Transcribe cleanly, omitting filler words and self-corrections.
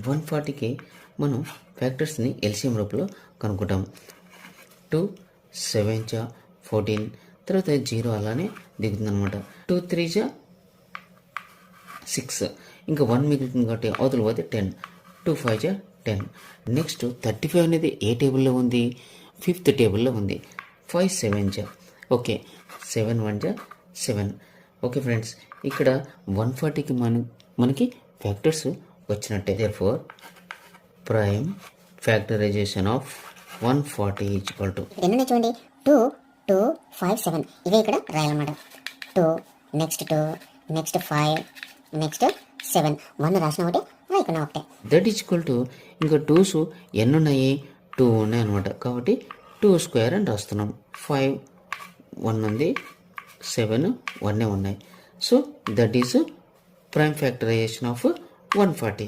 140కి మనం ఫ్యాక్టర్స్ని ఎల్సిఎం రూపంలో కనుక్కుంటాం. 2 7 జా 14, తర్వాత 0 అలానే దిగుతుంది అనమాట. 2 3 జా 6, ఇంకా 1 మిగులుతుంది కాబట్టి అవతల పోతే 10. 2 5 జా 10. నెక్స్ట్ 35 అనేది ఏ టేబుల్లో ఉంది? 5th టేబుల్లో ఉంది. 5 7 జా ఓకే, 7 1 జా 7. ఓకే ఫ్రెండ్స్, ఇక్కడ 140కి మనకి ఫ్యాక్టర్స్ వచ్చినట్టే. therefore prime factorisation of 140 equal to ఎన్ని చూడండి, 2 2 5 7 ఇవే ఇక్కడ రాయాలన్నమాట. 2 నెక్స్ట్ 2 నెక్స్ట్ 5 నెక్స్ట్ 7. 1 రాసిన ఒకటి రాయకుండా ఒకటే. దట్ ఈక్వల్ టు ఇంకా 2s ఎన్ని ఉన్నాయి? 2 ఉన్నాయి అనమాట. కాబట్టి 2 స్క్వేర్ అని రాస్తున్నాం. 5 1 ఉంది, 7 1 ఉన్నాయి. So that is prime factorisation of 140.